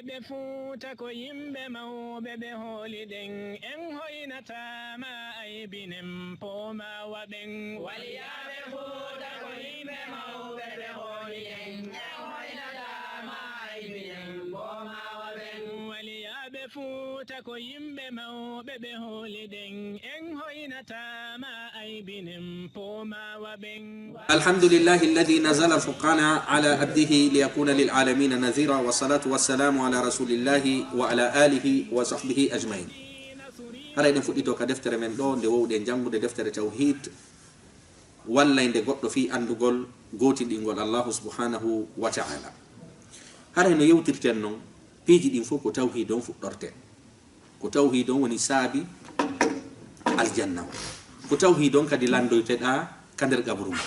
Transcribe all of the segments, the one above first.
waliyaɓe fuuta ko yimɓe mawɓe ɓe hooliɗen en hoynatama aybinen pooma waɓen waliyaɓe fuuta ko yimɓe mawɓe ɓe hooliɗen en hoynatama aybinen pooma waɓen waliyaɓe fuuta ko yimɓe mawɓe ɓe hooliɗen en hoynatama aybinen pooma waɓen الحمد لله الذي نزل الفرقان على عبده ليكون للعالمين نذيرا والصلاة والسلام على رسول الله وعلى آله وصحبه أجمعين. هذا ينفذ توك دفتر من دون دو دين جنبو دفتر توحيد ولا إن دقوا في أندقول قوتي دينقول الله سبحانه وتعالى. هذا إنه يوتر تنو بيجي دينفو كتوحيد دون فقدرته كتوحيد دون ونسابي الجنة كتوحيد دون كديلاندو تدا كندر قبرهم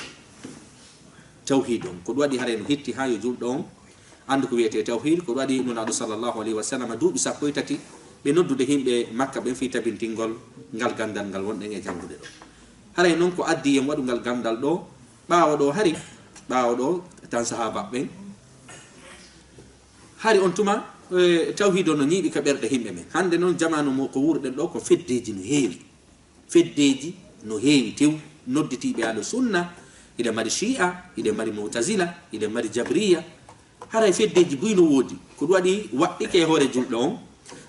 tawhidum ko wadi hareno hitti ha yo juldon andu ko wiete tawhid ko wadi nuna sallallahu alaihi wasallam duubi sappo tati be noddude himbe makka be fi tabintingol ngal gandal ngal wonde e jangude do haray non ko addi yam wadu ngal gandal do baawo do hari baawo do tan sahaba ben hari on tuma tawhid no nyibi ka berde himbe men hande non jamanu mo ko wurden do ko feddeji no heewi tew nodditibe ala sunna ida mari shi'a ida mari mu'tazila ida mari jabriya haray feddeji buyno wodi ko wadi waddi ke hore juldo on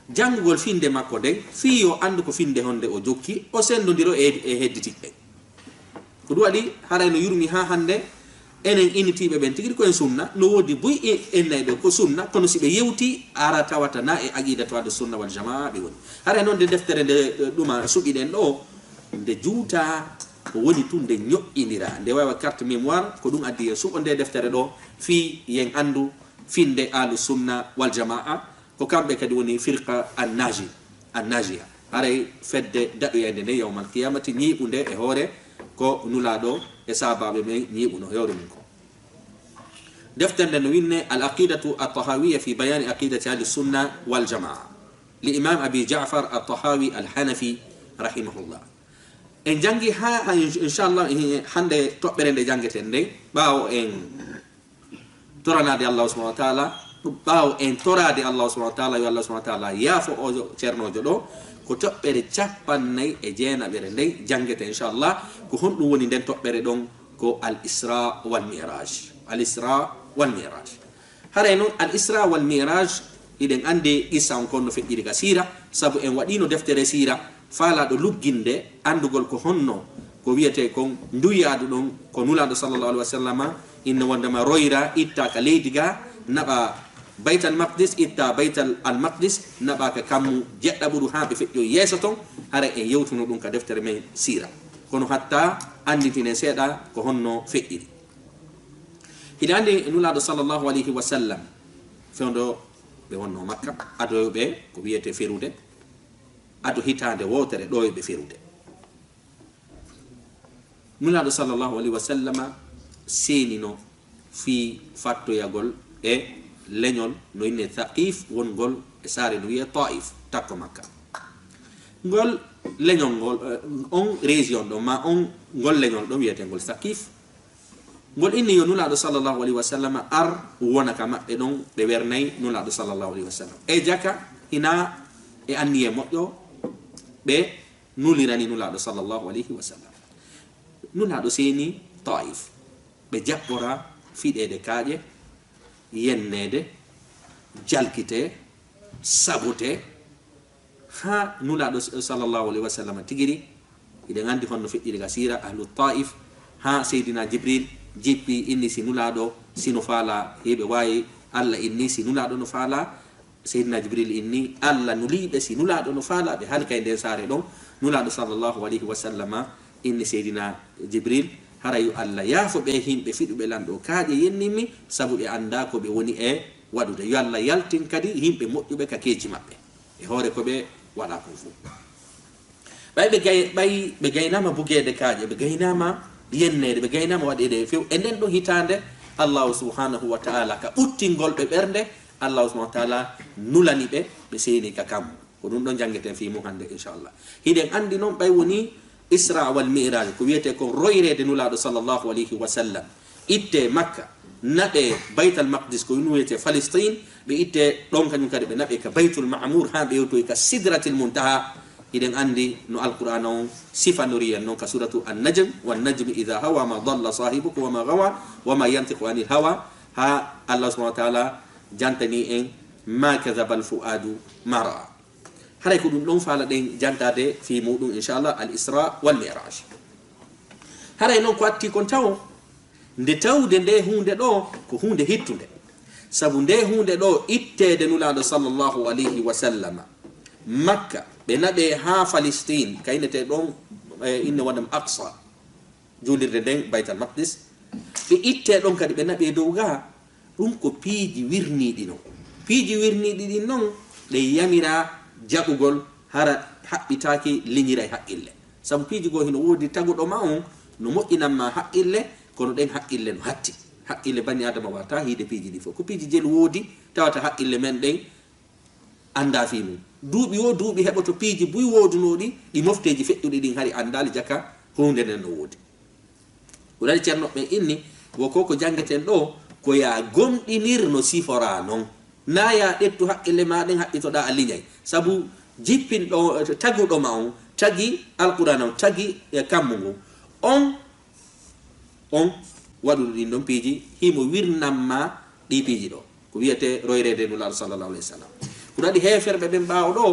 jangugol finde makko de fiyo andu ko finde honde o jokki o sendodiro e hedditibe ko wadi haray no yurmi ha hande enen initibe ben tigi ko en sunna no wodi buy ennaybe ko sunna kono sibe yewti ara tawata na e aqidatu wal sunna wal jamaa be woni haray non de deftere de duma subiden do de juuta ko woni tunde nyo'inira nde wawa carte mémoire ko dum addi subo nde deftere do fi yen andu finde alu sunna wal jamaa ko kambe kadi woni firqa an-najiya aray fedde dadu yende ne yawmal qiyamati nyiibunde e hore ko nulado e sababe men nyiibuno yawre min ko deftere no winne al-aqidatu at-tahawiyya fi bayan aqidati al-sunna wal jamaa li imam abi ja'far at-tahawi al-hanafi rahimahullah en jangi ha inshallah hande tobbere nde jangeten nde baawo en toranade Allah subhanahu wa ta'ala baawo en torade Allah subhanahu wa ta'ala yo Allah subhanahu wa ta'ala yafo o cernojo do ko tobbere 49 e jeenabere nde jangete inshallah ko hondum woni den tobbere don ko al-isra wal mi'raj hare non al-isra wal mi'raj iden ande isa on konno feddiri ka sira sabu en wadino deftere sira fala do lugginde andugol ko honno ko wiete ko nduyadu don ko nulado sallallahu alaihi wasallam inna wandama roira itta ka leydiga naba baitul maqdis itta baitul al maqdis naba ka kamu jedda buru ha be feddo yeso ton hare e yewtuno dum ka deftere men sira kono hatta anditine seda ko honno feddiri hidande nulado sallallahu alaihi wasallam fondo be wonno makka adobe ko wiete ferude ado hitande wotere do e be ferude nulado sallallahu alaihi wasallama senino fi fatto yagol e leñol no inne Thaqif wongol e sare no wiye Taif takko makka ngol leñol ngol on region do ma on ngol leñol do wiyete ngol Thaqif ngol inni yo nulado sallallahu alaihi wasallama ar wona kama be don be wernay nulado sallallahu alaihi wasallam e jaka ina e anniye moddo be nulirani nulado sallallahu alaihi wasallam nulado seni Taif be jabbora fidede kaaje yennede jalkite sabote ha nulado sallallahu alaihi wasallam tigiri ide ngandi honno feddiri gasira ahlu Taif ha sayidina Jibril jippi inni si nulado sino fala hebe wayi alla inni si nulado no fala sayyidina Jibril inni alla nulibe si nulado no fala be halka inde sare don nulado sallallahu alaihi wasallam inni sayyidina Jibril harayu alla yafo be himbe fidube lando kaaje yennimi sabu be anda ko be woni e wadude yo alla yaltin kadi himbe moddube ka keji mabbe e hore ko be wala ko fu be gaynama bugede kaaje be gaynama yennede be gaynama wadede few enden do hitande Allah subhanahu wa ta'ala ka uttingol be bernde Allah subhanahu wa ta'ala nulani be seni ka kam ko dum don jangeten fi mu hande inshallah hiden andi non bay woni Isra wal Mi'raj ko wiete ko royrede nulado sallallahu alaihi wasallam itte Makka nade Baitul Maqdis ko wiete Palestine ɓe itte ɗon kañum kadi ɓe naɓe ka baytul ma'mur ha ɓe yewtoy ka sidratil muntaha. iɗen andi no alqur'an on sifanori en noon ka suratu an-najm wan-najmi idha hawa ma dalla sahibuka wa ma gawa wa ma yantiqu anil hawa ha Allah subhanahu wa ta'ala jantani en ma kadhaba al-fuadu ma ra'a. haray ko ɗum ɗon faala ɗen jantade fi muɗum inchallah al-isra wal mi'raj. haray noon ko atti kon tawo nde tawde nde hunde ɗo ko hunde hittunde, sabu nde hunde ɗo ittede nulaɗo sallllahu alayhi wa sallama makka ɓe naɓe ha Palestine kaynete ɗon inne waɗam aqsa julirde nden baytal maqdis, ɓe itte ɗon kadi ɓe naɓe dow ga ɗum ko piiji wirniɗi non. piiji wirniɗi ɗin noon ɗe yamira jaɓugol hara haɓɓitaki liñira e haqqille, sabu piiji goo hino woodi taguɗo ma on no moƴƴinanma haqqille kono ɗen haqqille no hatti. haqqille bani adama wata hiide piiji ɗi fof, ko piiji jel woodi tawata haqqille men ɗen anda fi mum. duuɓi wo duuɓi heɓoto piiji buy woodunoɗi ɗi mofteji feƴƴuɗi ɗin hari andali jaka hunde nden no woodi. ɓurani ceernoɓe inni wo ko jangeten ɗo ko ya gomɗinir no sifora noon, na ya ɗettu haqqille maɗen haɓɓitoɗa a liñay, sabu jippinɗo taguɗo ma on tagi alqur'an on tagi kammu ngu on waɗuɗo ɗin ɗon piiji himo wirnanma ɗi piiji ɗo ko wiyete royrede nulaɗo sallallahu alayhi wa sallam. ko waɗi heferɓe ɓen ɓaawo ɗo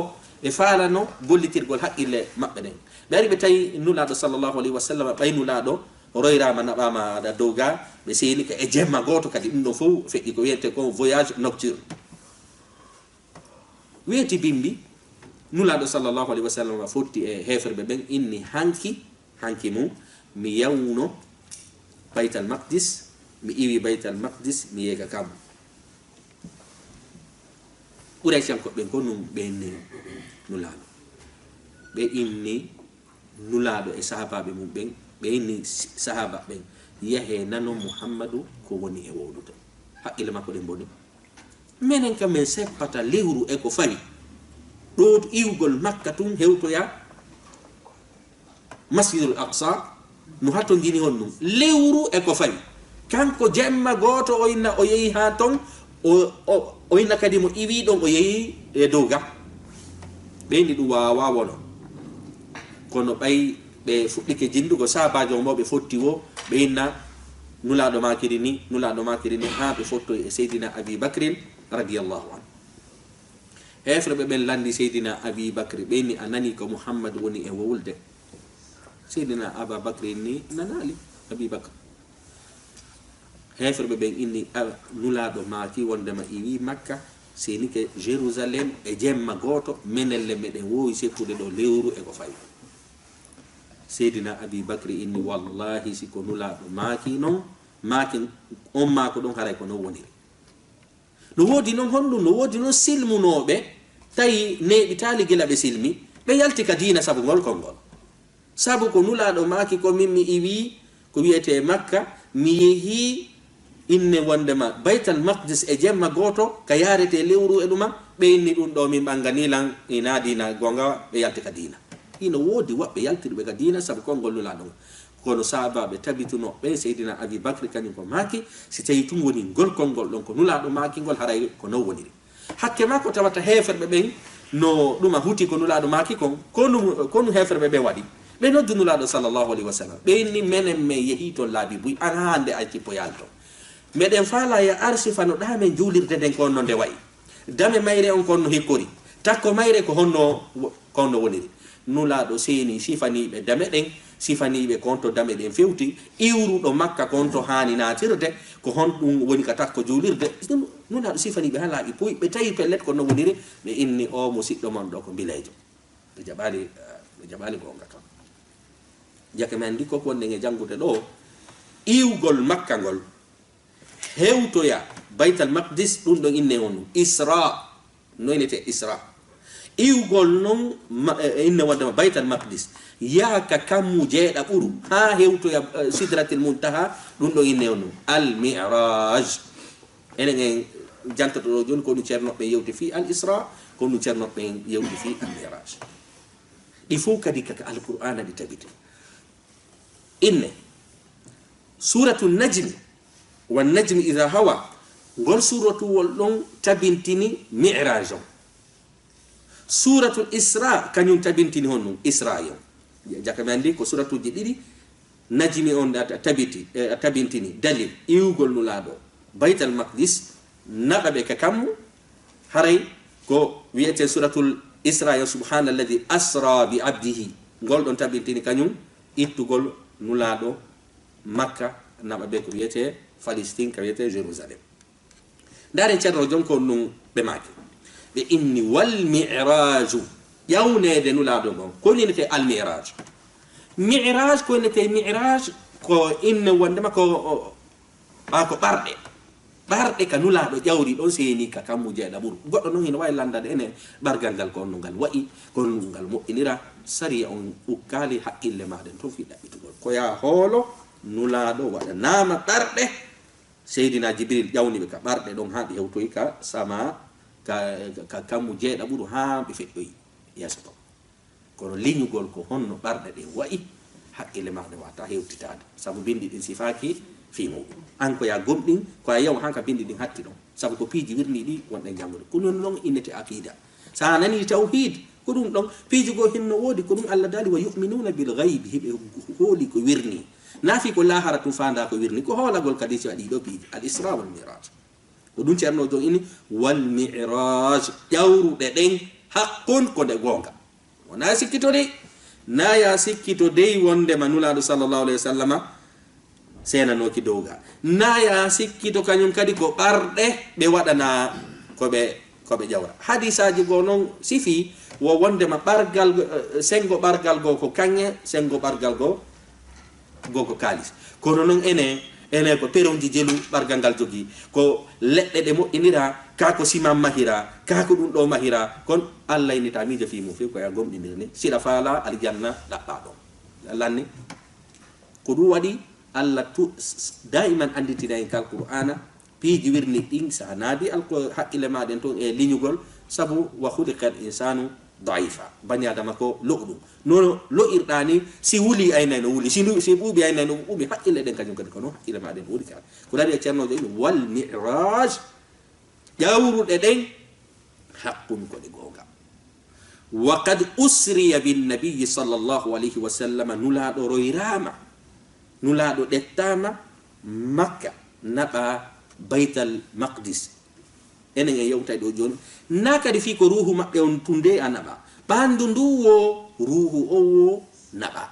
ɓe faalano gollitirgol haqqille maɓɓe ɗen. ɓe ari ɓe tawi nulaɗo sallllahu alayhi wa sallam ɓay nulaɗo royrama naɓama aɗa dow ga ɓe seeni ka e jemma goto kadi ɗum ɗon fof feƴƴi ko wiyete ko voyage nocturne. weeti bimbi nulaɗo sallllahu alayhi wa sallam fotti e heferɓe ɓen inni hanki mum mi yawno baytal maqdis, mi iwi baytal maqdis mi yeega kam. ɓuraycankoɓe ko num ɓe inni nulaɗo, ɓe inni nulaɗo e sahabaɓe mum ɓen, ɓe inni sahaba ɓen yahe nano muhammadu ko woni e wowlude haqqille makko ɗen boni. minen kam min seppata lewru e ko fawi ɗo iwgol makka tun hewtoya masjidul aqsa no hatto gini hon ɗum lewru e ko fawi. kanko jemma goto o inna o yehi ha ton o inna kadi mo iwi ɗon o yehi e dow ga. ɓeyni ɗum wawa wono kono ɓay ɓe fuɗɗike jindugo sahabajo mo ɓe fotti wo ɓe inna nulaɗo makiri ni ha ɓe fottoy e seydina abi bacrin radiallahu anhu. hefreɓe ɓen landi seydina abi bacry ɓeyni a nani ko muhammad woni e wowulde. seydina aba bacry ni nanali abi bacre. hefreɓe ɓen inni nulaɗo maki wondema iwi makka seni ke jérusalem e jemma goto menelle meɗen wowi seppude ɗo lewru e ko fawi. seydina abi bacry inni wallahi siko nulaɗo maki noon maki on mako ɗon haray ko non woniri. no woodi noon honɗum no woodi noon silmunoɓe tawi neɓitali gila ɓe silmi ɓe yalti ka dina sabu ngol konngol, sabu ko nulaɗo maki ko min mi iwi ko wiyete makka mi yehi inne wondema baytal maqdis e jemma goto ka yarete lewru e ɗuma ɓe inni ɗum ɗo min ɓanganilan ina dina gonga ɓe yalti ka dina. ino woodi woɓɓe yaltirɓe ka dina sabu konngol nulaɗo kono sahabaɓe tabituno ɓe seydina abi bacry kañum ko maki si tawi tum woni ngol konngol ɗon ko nulaɗo maki ngol haray ko non woniri. hakke ma ko tawata heferɓe ɓen no ɗuma huti ko nulaɗo maki kon konu heferɓe ɓe waɗi ɓe noddu nulaɗo sallllahu alayhi wa sallam ɓe inni menen min yeehi toon laabi buy an hande a cippoyal to meɗen faala ya arsifa no ɗamen juulirde nden konno nde wayi dame mayre on konno hikkori takko mayre ko honno konno woniri. nulaɗo seeni sifaniɓe dame ɗen sifaniɓe konto dame ɗen fewti iwruɗo makka konto hani natirde ko honɗum woni ka takko juulirde. nulaɗo sifaniɓe ha laaɓi puy ɓe tawi pellet ko no woniri ɓe inni o musidɗo mon ɗo ko bilejo ɓe jaɓali gonga ton. jake men ndi koko wonɗen e jangude ɗo iwgol makka ngol hewtoya baytal maqdis ɗum ɗon inne on ɗum isra noynete isra. iwgol noon inne waddama baytal maqdis yaaka kammu jeeɗa ɓuru ha hewtoya sidratil muntaha ɗum ɗo inne on ɗum al miraj. enen en jantoto ɗo joni ko ɗum ceernoɓe yewti fi al isra ko ɗum ceernoɓe yewti fi al miraj. ɗi fof kadi kaka alqur'ana ɗi tabiti inne suratu najmi wan najmi idha hawa gol suratu wol don tabintini mi'raj suratul isra kanyum tabintini honno isra yo jakamandi ko suratu didi najmi on data tabintini dalil iwgol nulado baitul maqdis nababe ka kam haray ko wiete suratul isra ya subhanalladhi asra bi abdihi gol don tabintini kanyum ittugol nulado makka nababe ko wiete palestine ka wiete jerusalem dare cerro jonko non be maki be inni wal mi'raj yawnede nulado gon ko ni te al mi'raj mi'raj ko ni te mi'raj ko inna wandama ko ko barde ka nulado jawri don seni ka kamu jeeda buru goddo non hino way landade ene bargal gal ko on ngal wa'i ko ngal mo inira sari on ukali hakkille maden to fi dabitugol ko ya holo nulado wada nama barde Seydina Jibril jawni be ka barde don haadi hewtoyi ka sama ka kamu jeeda buru ha be feddoyi yasto kono liñugol ko honno barde de wa'i hakkille maade wata hewtitaade sabu bindi din sifaki fi mo anko ya gomdin ko yaw hanka bindi din hatti don sabu ko piiji wirni di wonde jangude ko non non inete aqida sa nani tauhid ko dum don piiji go hinno wodi ko dum Allah dali wa yu'minuna bil ghaibi hibe holi ko wirni nafi ko la haratu fanda ko wirni ko hola gol kadi ci adi do piiji al isra wal mi'raj ko dum cerno do ini wal mi'raj jawru de den haqqun ko de gonga wona sikkito de na ya sikkito de wonde manula sallallahu alaihi wasallama sena no ki doga na ya sikkito kanyum kadi ko barde be wadana ko be jawra hadisaji go non sifi wo wonde ma bargal sengo bargal go ko kanye sengo bargal go ko kalis kono non ene ko peronji jelu bargal gal jogi ko ledde de mo inira ka ko simam mahira ka ko dum do mahira kon Allah ni tamije fi mo fi ko ya gomdi ni sila fala al janna da do lanni ko du wadi Allah tu daiman anditina en kal qur'ana piiji wirni din sa nadi al ko hakkile maden ton e liñugol sabu wa khuliqal insanu daifa bani adama ko lo'dum no lo irdani si wuli ay no wuli si bubi ay no bubi hakkile den kanyum kadi kono hakkile maden wuli ka ko dadi cerno de wal mi'raj jawru de den haqqun ko de gonga wa qad usriya bin nabiy sallallahu alaihi wasallam nula do roirama nulaɗo ɗettama makka naɓa baytal maqdis enen e yewtay ɗo joni na kadi fi ko ruhu maɓɓe on tunde a naɓa ɓandu ndu wo ruhu o wo naɓa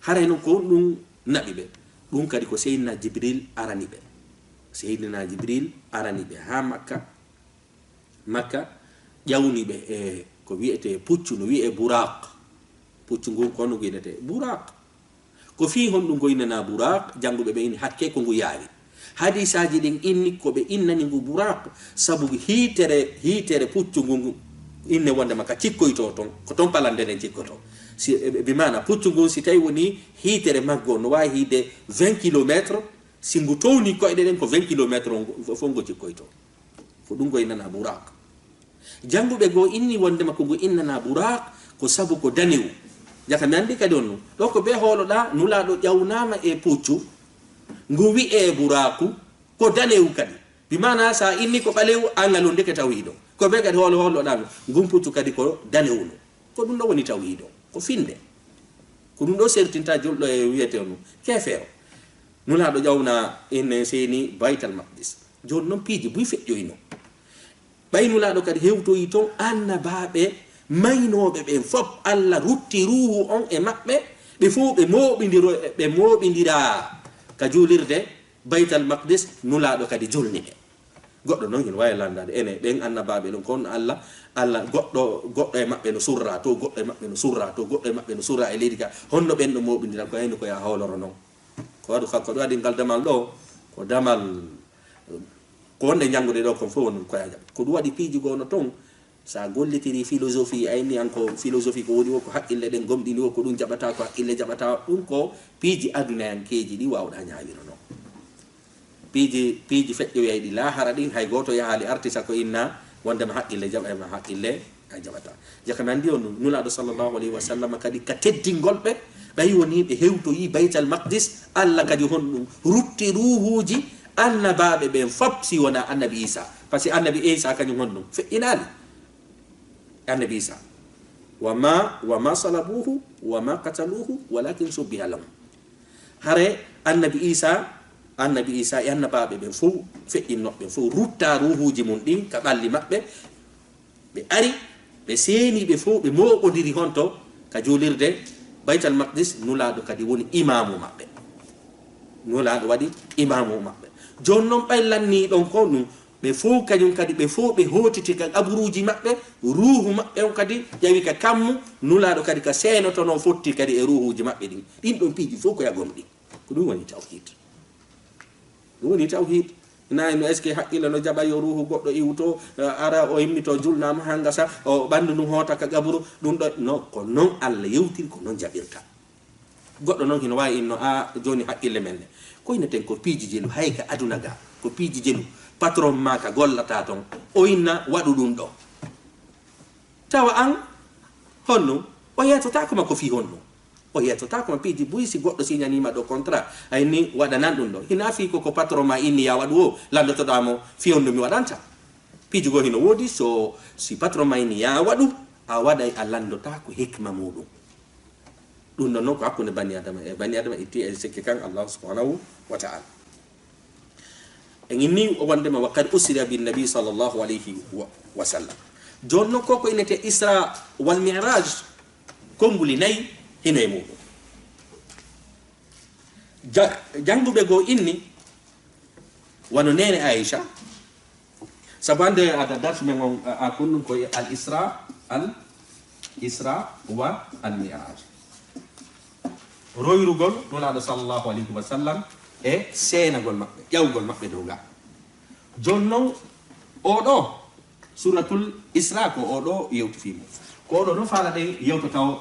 haray noon ko ɗum naɓi ɓe ɗum kadi ko seydina jibril arani ɓe ha makka ƴawni ɓe e ko wiyete puccu no wiye buraq puccu ngun kono wiɗete buraq ko fi hon dum goynana buraq janguɓe ɓe ini hakke ko ngu yaari hadisaji ɗin inni ko ɓe innani ngu buraq sabu hiitere puccu ngu inne wondema ka cikkoyto ton ko ton palandenen cikkoto bi mana puccu ngu si tawi woni hiitere maggo no wawi hiide 20 km si ngu towni koyɗe ɗen ko 20 km fof ngu cikkoyto ko ɗum goynana buraq janguɓe goo inni wondema ko ngu innana buraq ko sabu ko danewu jaka mi andi kadi on ɗo ko be holoɗa nulaɗo ƴawnama e puccu ngu wi'e buraku ko danewu kadi bimana sa inni ko ɓalewu angalu ndeke tawiɗo ko be kadi holoɗano ngun puccu kadi ko danewuno ko ɗum ɗo woni tawiɗo ko finde ko ɗum ɗo sertinta jolɗo e wiyete on kefeo nulaɗo ƴawna en seni baytal maqdis joni noon piiji buy feƴƴoyno ɓay nulaɗo kadi hewtoyi ton annabaɓe maynoɓe ɓen fof Allah rutti ruhu on e maɓɓe ɓe fof ɓe moɓidira ka julirde baytal maqdis nulaɗo kadi julni ɓe goɗɗo noon ene wawi landade ene ɓen annabaɓe ɗon kono Allah goɗɗo e maɓɓe no surra to goɗɗo e maɓɓe no surra to goɗɗo e maɓɓe no surra e leydi ka honno ɓen ɗo moɓidira ko hayno koya hawloro noon ko ɗo waɗi ngal damal ɗo ko damal ko wonde janngude ɗo kon fof woni koya jaɓ ko ɗum waɗi piiji gono toon sa gollitiri philosophie ayni anko philosophie ko woni ko hakkille ɗen gomɗini o ko ɗum jaɓata ko hakkille jaɓata ɗum ko piiji adunayankeji ɗi wawɗa ñawiro noon piiji feƴƴoyay ɗi lahara ɗin hay goto yahali artisa ko inna wondema haqqille jaɓa ma haqqille a jaɓata jaka mi andi on nulaɗo sallllahu alayhi wa sallam kadi ka teddingol ɓe ɓay woni ɓe hewtoyi baytal maqdis Allah kadi honɗum rutti ruhuji annabaɓe ɓen fop si wona annabi Isa par ce que annabi Isa kañum honɗum feƴƴinali annabi Isa wama salabuhu wama qataluhu walakin subbiha lahum hare annabi Isa e annabaɓe ɓen fof feƴƴinnoɓe fof rutta ruhuji mum ɗin ka ɓalli maɓɓe ɓe ari ɓe seeniɓe fof ɓe moɓodiri honto ka julirde baytal maqdis nulaɗo kadi woni imamu maɓɓe nulaɗo waɗi imamu maɓɓe joni noon ɓaylanni ɗon ko ɗum ɓe fof kañum kadi ɓe fof ɓe hotiti ka aburuji maɓɓe ruhu maɓɓe on kadi ƴawi ka kammu nulaɗo kadi ka seenotono fotti kadi e ruhuji maɓɓe ɗin ɗin ɗon piiji fof ko yagom ɗin ko ɗum woni tawhid ɗum woni tawhid nayi no est ce que haqqille no jaɓa yo ruhu goɗɗo iwto ara o immito julnama ha gasa o ɓandu ɗum hoota ka gaburu ɗum ɗo no ko noon Allah yewtiri ko noon jaɓirta goɗɗo noon hino wawi inno a joni haqqille men ne koyneten ko piiji jelu hay ka aduna ga ko piiji jelu patron ma ka gollata ton o inna waɗu ɗum ɗo tawa an honno o yetotako ma ko fi honno o yetotako ma piiji buy si goɗɗo signanima ɗo contrat ayni waɗanan ɗum ɗo hina fi koko patron ma inni ya waɗu o landotoɗamo fi honno mi waɗanta piiji go hino woodi so si patron ma inni ya waɗu a waɗay a landota ko hikma muɗum ɗum ɗon noon ko hakkude bani adama itti e sikki kan Allah subhanahu wa ta'ala en inni o wondema wa qad usira bin nabi sallallahu alayhi wa sallam joni noon koko inete isra wal mi'raj konnguli nayi hino e muɗum jannguɓe goo inni wano nene Aisha sabu hande ada darsu men on a konɗum koye al isra wa al mi'raj royrugol nulaɗo sallallahu alayhi wa sallam e seenagol maɓɓe ƴawgol maɓɓe dow ga joni noon oɗo suratul isra ko oɗo yewti fi muɗum ko oɗo ɗo faalaɗe yewtotaw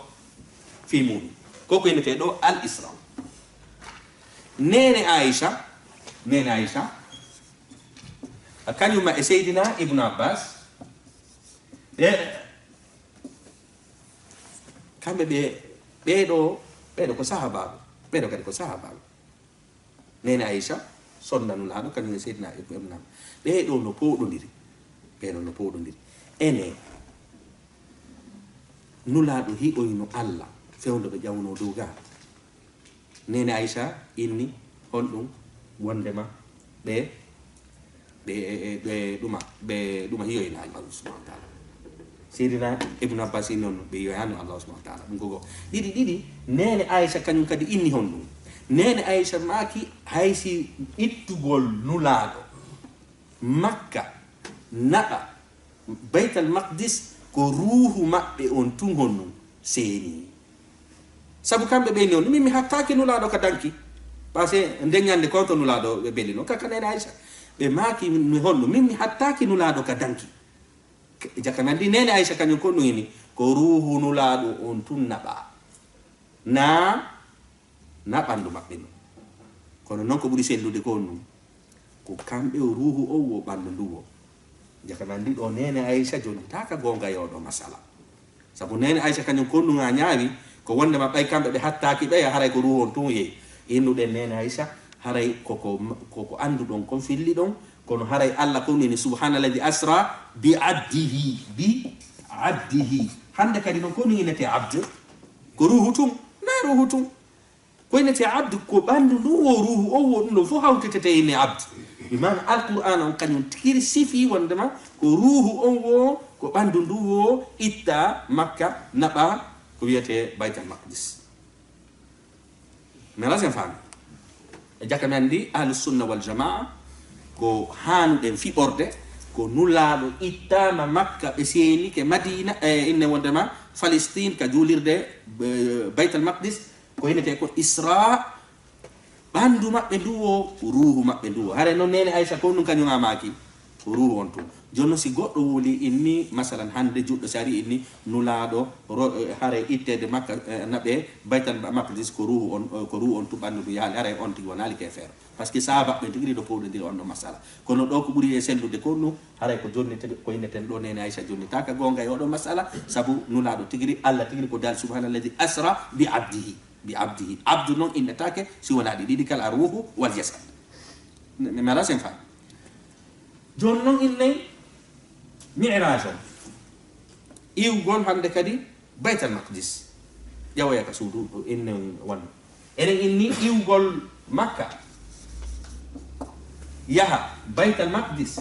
fi muɗum koko innete ɗo al isra nene Aisha kañuma e seydina ibnu abbas kamɓe ɓeɗo ko sahabaɓe ɓeɗo kadi ko sahabaɓe nene Aisha sonnanulaɗo kañum e seydina ibnu abbas ɓeɗo no poɗodiri ene nulaɗo hiɓoyno Allah fewdo ɓe ƴawno dow ga nene Aisha inni honɗum wondema ɓe ɗuma hiyoyna Allah subhanahu wa ta'ala seydina ibnu abbas inni on ɓe yoyano Allah subhanahu wa ta'ala ɗum gogo ɗiɗi nene Aisha kañum kadi inni honɗum nene Aisha maki haysi ittugol nulaɗo Makka naɓa baytal maqdis ko ruhu maɓɓe on tun honɗum seeni sabu kamɓe ɓeyni on min mi hattaki nulaɗo ka danki par ce que ndeñande konto nulaɗo ɓe belli noon kaka nene Aisha ɓe maki mi honɗum min mi hattaki nulaɗo ka danki jakanandi nene Aisha kañum kon ɗum ini ko ruhu nulaɗo on tun naɓa na ɓandu maɓɓe no kono noon ko ɓuuri sellude ko ɗum ko kamɓe o ruhu o wo ɓandu nduwo jakanandi ɗo nene Aisha joni taka gonga yoɗo masala sabu nene Aisha kañum kon ɗum a ñaawi ko wondema ɓay kamɓe ɓe hattaki ɓeya haray ko ruhu on tun yeeyi innuɗen nene Aisha haray koko anduɗon kon filli ɗon kono haray Allah kon ini subhanalladhi asra bi abdihi hande kadi noon koni inete abde ko ruhu tun na ruhu tun ko inete abde ko ɓandu ndu wo ruhu o wo ɗum ɗon fof hawtetete inne abde bimana alqur'an on kañum tiri sifi wondema ko ruhu on wo ko ɓandu ndu wo itta Makka naɓa ko wiyete baytal maqdis mais lasen faami e jakka men ndi ahlusunna wal jamaa ko hanuɗen fiɓorde ko nulaɗo ittama Makka ɓe seeni ke Madina inne wondema Palestine ka julirde baytal maqdis ko inete ko isra ɓandu maɓɓe nduwo ruhu maɓɓe nduwo hare noon nene Aisha ko ɗum kañum amaki ko ruhu on tun joni si goɗɗo wuli inni masalan hande juɗɗo sari inni nulaɗo hare ittede Makka naɓe baytal maqdis ko ruhu on tun ɓandu ndu yaali hare on tigi wonali ke feere par ce que sahabaɓe tigui ɗo powɗodiri on ɗo masala kono ɗo ko ɓuuri e sellude ko ɗum haray ko jonni ko inneten ɗo nene Aisha jonni taka gonga e oɗo masala sabu nulaɗo tigui Allah tigui ko dal subhanalladhi asra bi abdihi abdu noon innetake si wona ɗi ɗiɗi kala ruhu wal jasad. mala sen fa jon non inne mi'raj iwgol hande kadi baytal maqdis jawaya ka suudu inne wan enen inni iwgol makka yaha baytal maqdis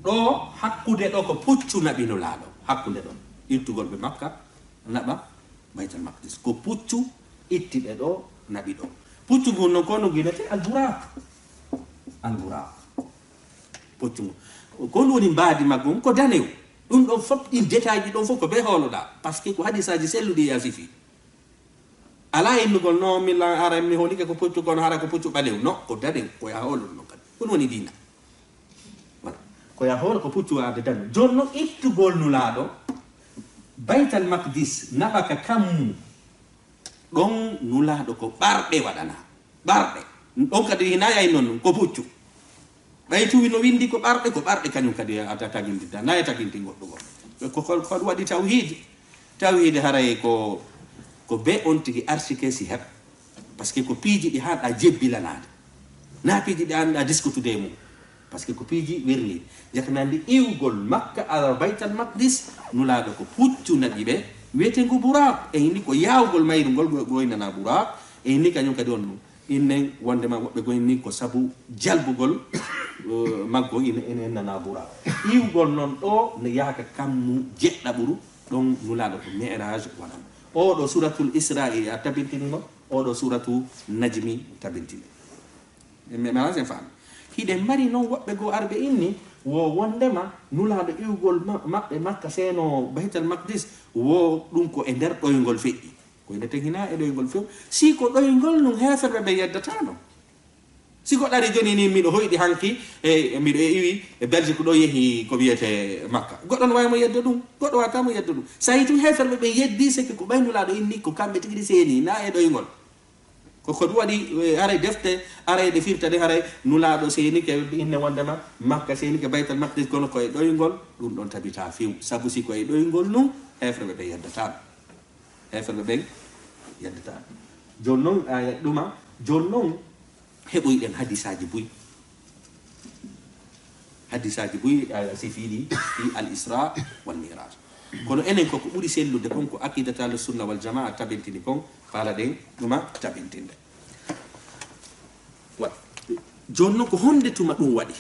ɗo hakkude ɗo ko puccu naɓino laaɗo hakkude ɗon ittugol ɓe makka naɓa baytal maqdis ko puccu ittiɓe ɗo naɓi ɗo puccu ngun non kono guinete alburak puccu ngun kon woni mbaadi maggum ko danew ɗum ɗon fof ɗin détail ji ɗon fof ko ɓe hooloɗa par ce que ko hadisaji selluɗi ya fifi ala innugol no mi ara mi holike ko puccu kono hara ko puccu ɓalew non ko danew ko ya hoolol non kadi ɗum woni dina voilà ko ya hoolo ko puccu ade danew joni noon ittugol nulaaɗo baytal maqdis naɓaka kammu ɗon nulaaɗo ko ɓarɗe waɗana ɓarɗe ɗon kadi hina yay noon ko puccu ɓay tuwi no windi ko ɓarɗe kañum kadi a tagindinta nayi taginti goɗɗugo ko waɗi tawhide haray ko be on tigi archike si heɓ par ce que ko piiji ɗi hanɗa jebbilanade na piiji ɗi hanɗa discutude e mum par ce que ko piiji werni jaknandi iwgol makka ala baytal maqdis nulaaɗo ko puccu naɗi ɓe wiyete ngu burak e inni ko yawgol mayru ngol goynana burak e inni kañum kadi on ɗum innen wondema woɓɓe goyni ko sabu jalbugol maggo ene nana burak iwgol noon ɗo ne yahaka kammu jeɗɗa ɓuru ɗon nulaaɗo ko mi'raj waɗan oɗo suratul isra'i a tabintinimo oɗo suratu najmi tabintini mala sen faami hiɗe mari noon woɓɓe goo arɓe inni wo wondema nulaaɗo iwgol maɓɓe makka seeno baytal maqdis wo ɗum ko e nder ɗoygol feƴƴi koyne tegina e ɗoygol few si ko ɗoygol num heferɓe ɓe yeddata non si ko ɗari joni ni miɗo hoyɗi hanki e miɗo iwi e belgique ɗo yeehi ko wiyete makka goɗɗo no wawimo yedda ɗum goɗɗo watamo yedda ɗum sa yi tum heferɓe ɓe yeddi seke ko ɓaynulaɗo inni ko kamɓe tigui seeni na e ɗoygol ko ɗum waɗi haray defte arayɗe firta de haray nulaɗo seeni ke inne wondema makka seeni ke baytal maqdis kono koye ɗoygol ɗum ɗon tabita few saabu si koye ɗoygol num heferɓe ɓe yeddataɓe heferɓe ɓen yeddataɓe joni noon ɗuma joni noon heɓoyɗen hadisaji buy sifiɗi fi al isra wal miraj kono enen koko ɓuuri sellude kon ko aqidata al sunna wal jamaa tabintini kon faala ɗen ɗuma tabintinde wat joni noon ko honde tuma ɗum waɗi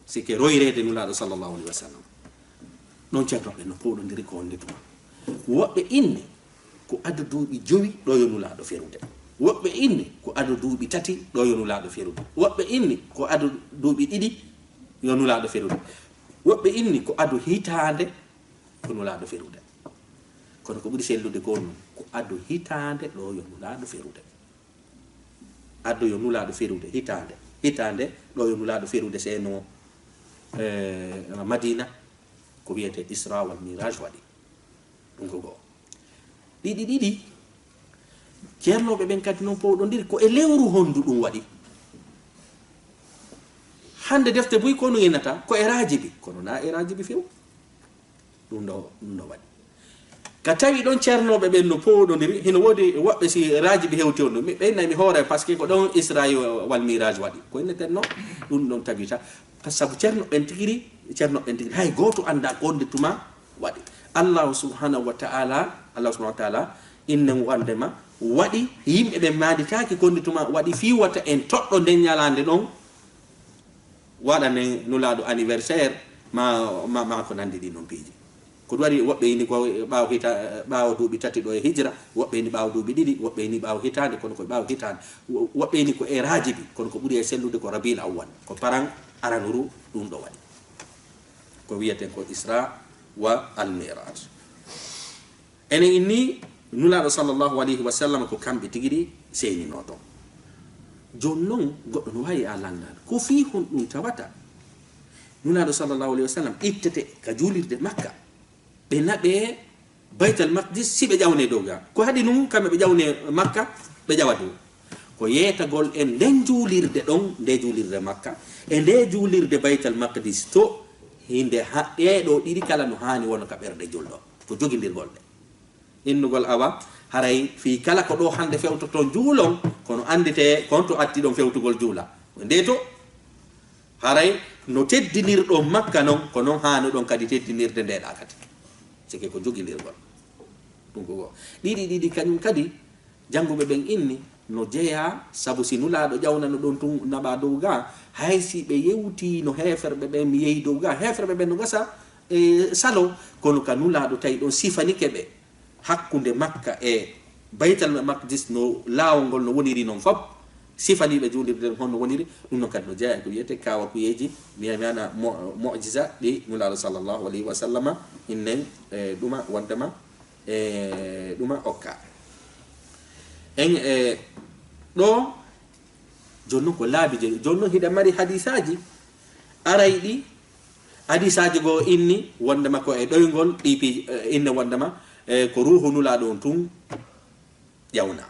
sike royrede nulaɗo sallllahu alayhi wa sallam ɗon ceernoɓe no powɗodiri ko honde tuma woɓɓe inne ko adda duuɓi 5 ɗo yo nulaɗo ferude woɓɓe inni ko adu duuɓi 3 ɗo yo nulaaɗo ferude woɓɓe inni ko adu duuɓi 2 yo nulaaɗo ferude woɓɓe inni ko adu hitande ko nulaaɗo ferude kono ko ɓuri sellude ko non ko adu hitande ɗo yo nulaaɗo ferude addu yo nulaaɗo ferude hitande ɗo yo nulaaɗo ferude seno madina ko wiyete isra wal miraj waɗi ɗum ko goo ɗiɗi ceernoɓe ɓen kadi noon powɗodiri ko e lewru hondu ɗum waɗi hande defte boyi kono yenata ko e rajibi kono na e rajibi few ɗum ɗo waɗi ka tawi ɗon ceernoɓe ɓen no powɗodiri hino woodi woɓɓe si rajibi hewti on ɗum ɓeynami hoore par ce que ko ɗon israil wal mirage waɗi ko inneten no ɗum ɗon tabita sabu ceernoɓen tigiri hay goto anda konde tuma waɗi allahu subhanahu wa ta'ala innen wandema waɗi yimɓe ɓe maaditaki konde tuma waɗi fiwata en toɗɗo nden ñalande ɗon waɗane nulaɗo anniversaire ma ko nandi ɗi noon piiji ko ɗum waɗi woɓɓe ini ko ɓaawo duuɓi 3 ɗo e hijra woɓɓe ini ɓaawo duuɓi 2 woɓɓe ini ɓaawo hitande kono ko ɓaawo hitande woɓɓe ini ko e rajibi kono ko ɓuuri e sellude ko rabil awwal ko paran aranuru ɗum ɗo waɗi ko wiyeten ko isra wa al miraj enen inni nulaɗo sallllahu alayhi wa sallam ko kamɓe tigiri seynino ton joni noon goɗɗo no wawi a landade ko fi hon ɗum tawata nulaɗo sallllahu alayhi wa sallam ittete ka juulirde makka ɓe naɓe baytal maqdis si ɓe ƴawne dow ga ko haɗi num kamɓe ɓe ƴawne makka ɓe ƴawa dow ko yeetagol en nden juulirde ɗon nde juulirde makka e nde juulirde baytal maqdis to hinde ɗeɗo ɗiɗi kala no hani wona ka ɓerde julɗo ko joguidirgol ɗe innugol awa haray fi kala ko do hande fewtoto juulon kono andite konto atti don fewtugol juula ndeto haray no teddinirdo makka non ko non haano don kadi teddinirde ndeeda kadi sike ko jogilirgol dum ko didi kanyum kadi jangube ben inni no jeya sabu sinula do jawna no don tun naba dowga haysi be yewti no heferbe be mi yeyi dowga heferbe be no gasa salo kono kanula do tay don sifani kebe hakkunde makka e baytal maqdis no laawngol no woniri non fop sifani be julirde hono woniri dum no kaddo jeya ko yete kawa ko yeji mi ana mu'jiza di nula sallallahu alaihi wasallam innen duma wandama duma okka en do jonno ko laabi je jonno hida mari hadisaji araydi hadisaji go inni wondama ko e doygol dipi inne wondama ko ruhu nula don tun yawna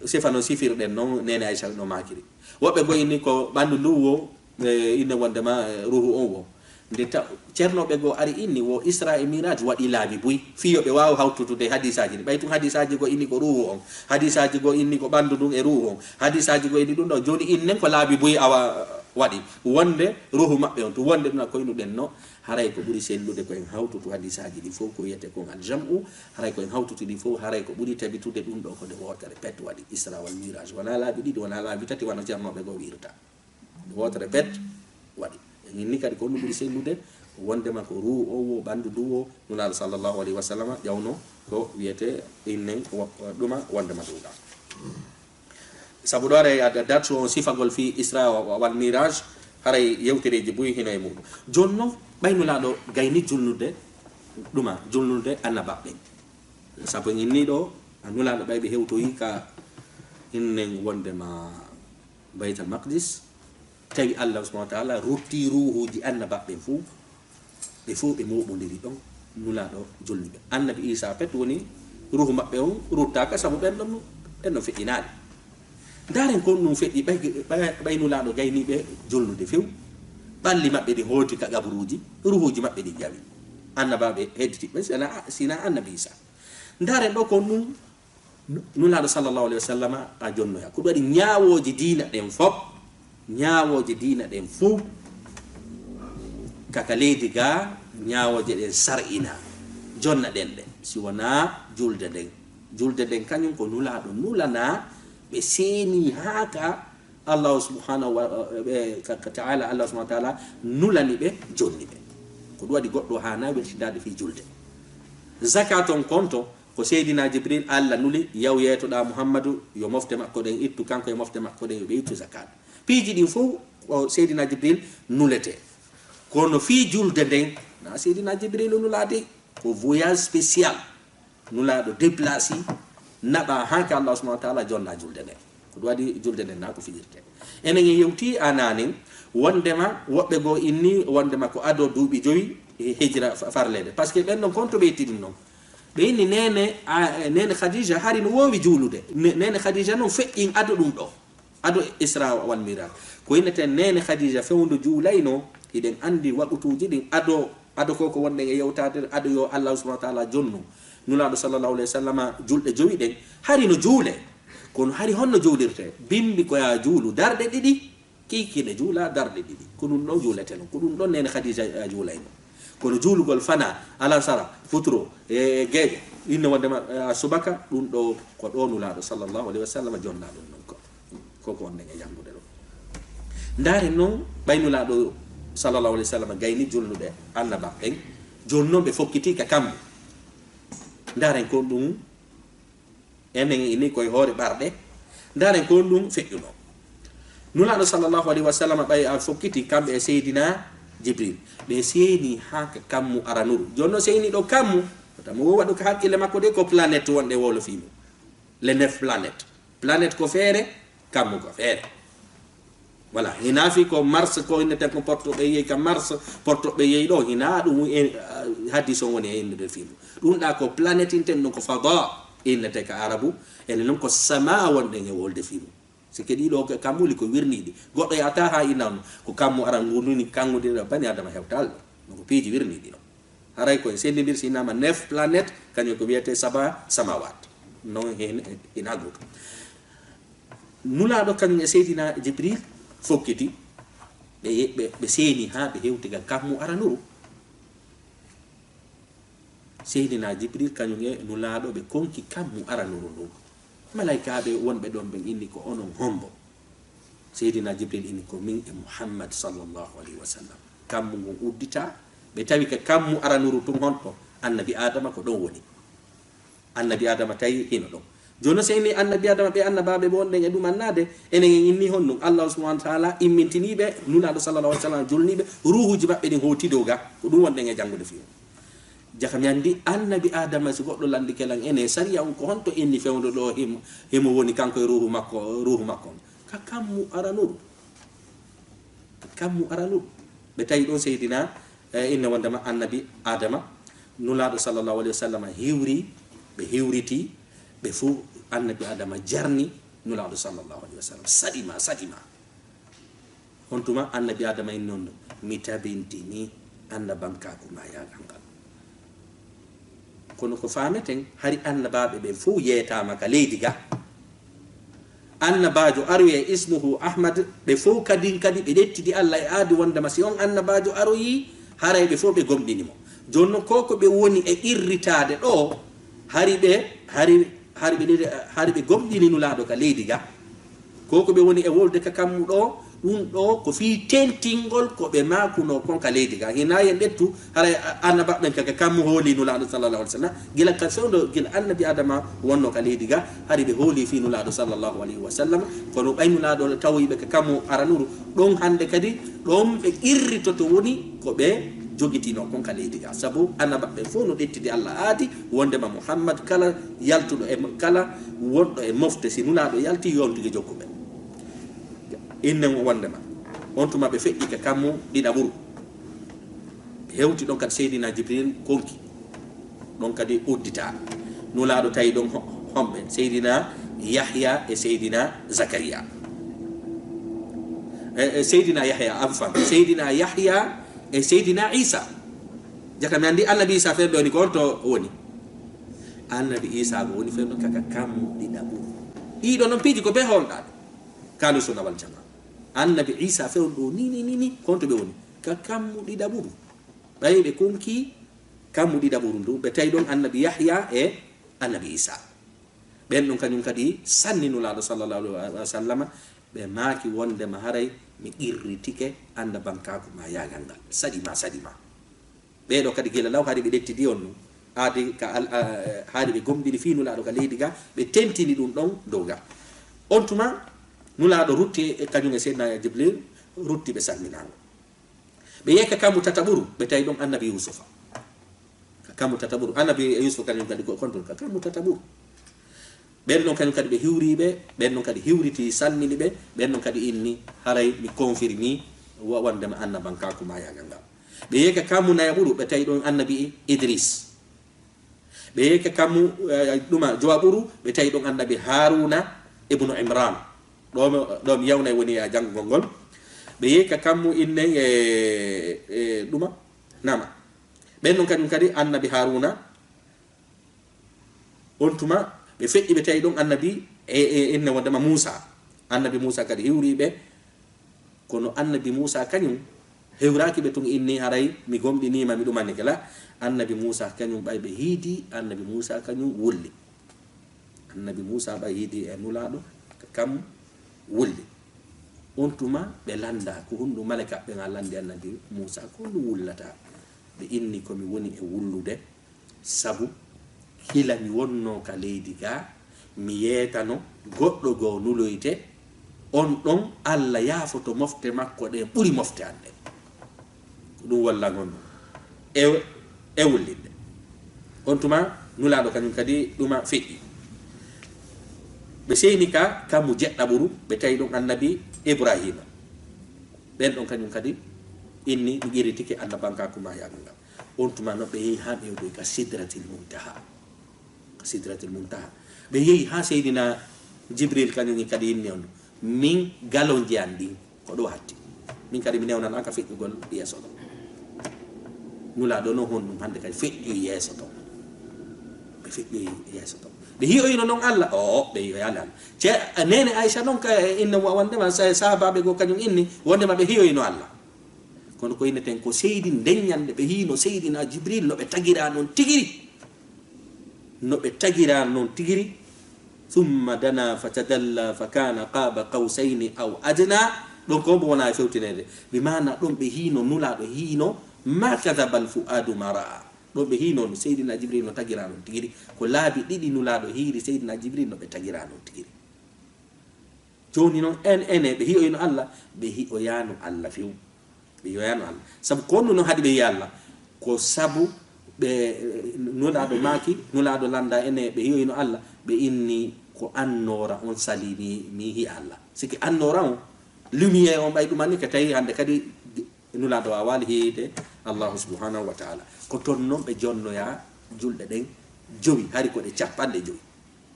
sefano sifirden non nene Aisha no makiri wobbe go inni ko bandu luwo inne wondama ruhu o wo ndeta cernobe go ari inni wo Isra e Miraj wadi laabi buy fiyobe waaw hawtutude hadisaji ni baytu hadisaji go inni ko ruhu on hadisaji go inni ko bandu dum e ruhu on hadisaji go inni dum do joni innen ko laabi buy awa wadi wonde ruhu mabbe on to wonde na ko inuden no haray ko buri sellude ko en hawtutu hadisaji di fo ko yete ko al jam'u haray ko en hawtutu di fo haray ko buri tabitude dum do ko de wotere pet wadi Isra wal Miraj wana laabi didi wana laabi tati wana cernobe go wirta wotere pet wadi ni kadi ko no buri sellude wonde ma ko ru o wo bandu duwo nula sallallahu alaihi wasallam jawno ko wiete innen duma wonde ma duga sabu dore ada datu on sifagol fi Isra wal Miraj haray yewtereji buy hino e mudum jonno baynula do gayni julnude duma julnude annababbe sabu inni do anula do baybe hewto yika innen wonde ma baytal maqdis tawi Allah subhanahu wa ta'ala rutti ruhuji annababbe fu be fu be mobondiri don nula do jollibe annabi Isa pet woni ruhu mabbe on ruttaka sabu ben dum en no fe'inaade daren ko num fe'i bay nula do gayni be jollude few balli mabbe di hoti ka gabruji ruhuji mabbe di jawi annababe heddi be sina annabi Isa daren do ko num nula do sallallahu alaihi wasallam a jonno ya ko do di nyaawoji diina den fop nyaawoje diina den fu kaka leydi ga nyaawoje den sar'ina jonna den de si wona julde den kanyum ko nulana be seni haka Allah subhanahu wa ta'ala Allah subhanahu wa ta'ala nulani be jonni be ko wadi goddo hana be tidade fi julde zakaton konto ko seydina Jibril Allah nuli yaw yeto da Muhammadu yo mofte makko den ittu kanko yo mofte makko den be ittu zakat piiji din fo o seydina Jibril nulete kono fi julde den na seydina Jibril nulade ko voyage spécial nulado déplacer naba hanka Allah subhanahu wa ta'ala jonna julde den ko wadi julde den na ko fijirte enen yewti ananin wondema wobbe go inni wondema ko ado duubi joyi hijra farlede parce que ben non konto be tidin non be inni nene Khadija hari no wowi julude nene Khadija non fe'in ado dum do ado Isra wal Miraj ko inete nene Khadija fewndo juulayno iden andi waqutuji din ado koko wonde e yewtade ado yo Allah subhanahu wa ta'ala jonno nulado sallallahu alaihi wasallam julde jowi den hari no juule kono hari honno juulirte bimbi ko ya juulu darde didi kikide juula darde didi ko dum do juulete no ko dum don nene Khadija juulayno kono juulugol fana ala sara futuro e geje inne wonde subaka dum do ko do nulado sallallahu alaihi wasallam jonna dum non ko wonde e jangude do ndare non baynula do sallallahu alaihi wasallam gayni jullude annaba en jonno be fokkiti ka kam ndare ko dum enen ini koy hore barde ndare ko dum feƴƴuno nula do sallallahu alaihi wasallam bay a fokkiti kambe e seydina Jibril be seeni haka kammu aranuru jonno seeni do kammu tamo wadu ka hakkile makko de ko planète wonde wolo fimu les 9 planète ko fere kammu ko fere voilà hina fi ko Mars ko inete ko porto be yeyi ka Mars porto be yeyi do hina dum hadiso woni e inde fimu dum da ko planète inten ko fada inete ka arabu en non ko sama wonde e wolde fimu se kedi do kamuli ko wirnidi goddo yata ha inan ko kammu aran ngunduni kangude bani adama hewtal no ko piji wirnidi no haray ko sendidir sinama 9 planète kanyo ko wiete saba samawat non hen inago nula do kanyo seydina jibril fokkiti be seeni ha be hewtiga kammu aranuru seydina jibril kanyo nula do be konki kammu aranuru do malaika be wonbe don be inni ko onon hombo seydina jibril inni ko min e muhammad sallallahu alaihi wasallam kammu ngon uddita be tawi ka kammu aranuru tum honto annabi adama ko don woni annabi adama tawi hino don jono seyni annabi adama be annababe bonde e dum annade enen inni honno allah subhanahu wa ta'ala immintinibe nulado sallallahu alaihi wasallam julnibe ruhuji mabbe din hotidoga ko dum wonde e jangude fi jakam yandi annabi adama so goddo landi kelan ene sariya on ko honto inni fewdo do himo woni kanko ruhu makko ka kammu aranuru be tawi do seydina inna wandama annabi adama nulado sallallahu alaihi wasallam hewriti be fu annabi adama jarni nulado sallallahu alaihi wasallam sadima hontuma annabi adama en non mi tabintini annabanka ko ma yagal kono ko fameten hari annababe be fu yetama ka leydiga annabajo arwi ismuhu ahmad be fu kadi be dettidi allah e aadi wonde masi on annabajo aroyi haray be fu be gomdinimo jonno koko be woni e irritade do hari be gomdini nulaado ka leydiga koko be woni e wolde ka kammu do dum do ko fi tentingol ko be makuno kon ka leydiga hina yen dettu haray annababen ka kammu holi nulaado sallallahu alaihi wasallam gila ka sondo gila annabi adama wonno ka leydiga hari be holi fi nulaado sallallahu alaihi wasallam kono baynulaado tawi be ka kammu aranuru don hande kadi don be irritoto woni ko be jogitino kon ka leydiga sabu annababe fo no dettidi allah aadi wonde ma muhammad kala yaltudo e kala wondo e mofte si nulaado yalti yontuge jokkube innen wonde ma on tuma be feddi ka kammu dida buru hewti don kad seydina jibril konki don kadi uddita nulaado tayi don hombe seydina yahya e seydina zakariya seydina yahya afan seydina yahya e seydina isa jakam andi annabi isa fe do ni ko to woni annabi isa go woni fe do kaka kammu dida buru ido non piji ko be holda kalu sunna wal jamaa annabi isa fe do ni konto be woni ka kammu dida buru bay be konki kammu dida buru do be tay don annabi yahya e annabi isa ben non kanyum kadi sanninu la sallallahu alaihi wasallam be maki wonde ma haray mi irritike anda bankaku ma yaganga sadima be do kadi gela law hadi be detti di on adi ka hadi be gomdini finu la do ka leydiga be tentini dum don doga on tuma nula do rutti e kanyum e seydina jibril rutti be salminango be yeka kamu tataburu be tay don annabi yusufa kamu tataburu annabi yusuf kanyum kadi ko konton kamu tataburu ben non kanyum kadi be hiwribe ben non kadi hiwriti salmini be ben non kadi inni haray mi confirmi wonde ma annabanka ko ma yaganga be yeka kamu na yaburu be tay don annabi idris be yeka kamu duma jawaburu be tay don annabi haruna ibnu imran do mi yawna woni ya jangol gol be yeka kamu inne duma nama ben non kadi annabi haruna ontuma be feddi be tay don annabi inne wonde ma musa annabi musa kadi hiwribe kono annabi musa kanyum hewraki be tun inni haray mi gomdini ma mi dum manne kala annabi musa kanyum bay be hidi annabi musa kanyum wulli annabi musa bay hidi e nulado kam wulli ontuma be landa ko hundu malaka be ngalande annabi musa ko ndu wullata be inni ko mi woni e wullude sabu hila mi wonno ka leydiga mi yetano goddo go nuloyte on don alla yafoto mofte makko de buri mofte ande dum walla gon e wullinde on tuma nulado kanyum kadi duma fe'i be seynika kamu jedda buru be tay don annabi ibrahima ben don kanyum kadi inni giritike annabanka kuma yanga on tuma no be ha be do ka sidratil muntaha be yehi ha seydina jibril kanyum kadi inni on min galon jandi ko do hatti min kadi mi newnan aka fekkugol yeso do nula do no hon hande kay feƴƴo yeso to be feƴƴo yeso to be hiyo ino non Allah be hiyo Allah ce nene Aisha non ka inna wonde ma sahaba be go kanyum inni wonde ma be hiyo ino Allah kono ko ine ten ko seydi denyande be hino seydina Jibril no be tagira non tigiri thumma dana fatadalla fakana qaba qausaini aw adna don ko bona fewtinede bi mana don be hino nula do hino ma kadhaba al fuadu mara do be hino no seydina Jibril no tagira non tigiri ko laabi didi nula do hiiri seydina Jibril no be tagira non tigiri joni non ene be hiyo ino Allah be hiyo yano Allah fiu be yoyano Allah sabu konno no hadi be yalla ko sabu be nula do maki nula do landa ene be yoyino Allah be inni ko annora on salini mi hi Allah siki annora on lumiere on baydu manni ka tay hande kadi nula do awali hide Allah subhanahu wa ta'ala ko ton non be jonno ya julde den jowi hari ko de capande jowi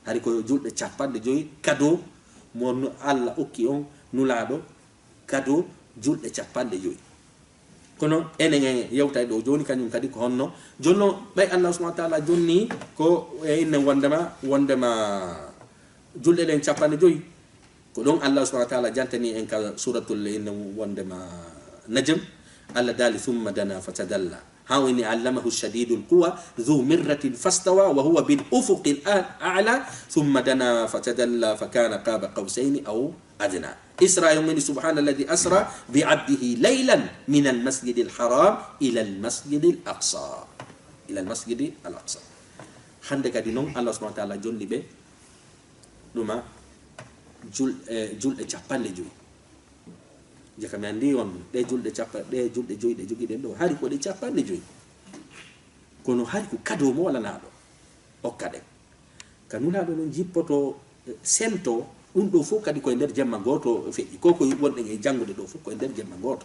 hari ko julde capande jowi kado mon Allah okki on nula do kado julde capande jowi kono enen yewtay do joni kanyum kadi ko honno jonno bay Allah subhanahu wa ta'ala jonni ko inne wondema julde den capande joyi ko don Allah subhanahu wa ta'ala jantani en ka suratul inne wondema najm Allah dali thumma dana fatadalla hawini allamahu shadidul quwa dhu mirratin fastawa wa huwa bil ufuqil a'la thumma dana fatadalla fakana qaba qausaini aw adna إسراء من سبحان الذي أسرى بعبده ليلا من المسجد الحرام إلى المسجد الأقصى عندك دينون الله سبحانه وتعالى جل به لما جل جابان لجوي jaka mi andi on de julde cappa de julde joyde jogide do hari ko de cappande joyi kono hari ko kado mo wala naado okkade kanuna do non jippoto sento dum do fu kadi ko nder jamma goto feji koko wonde e jangude do fu ko nder jamma goto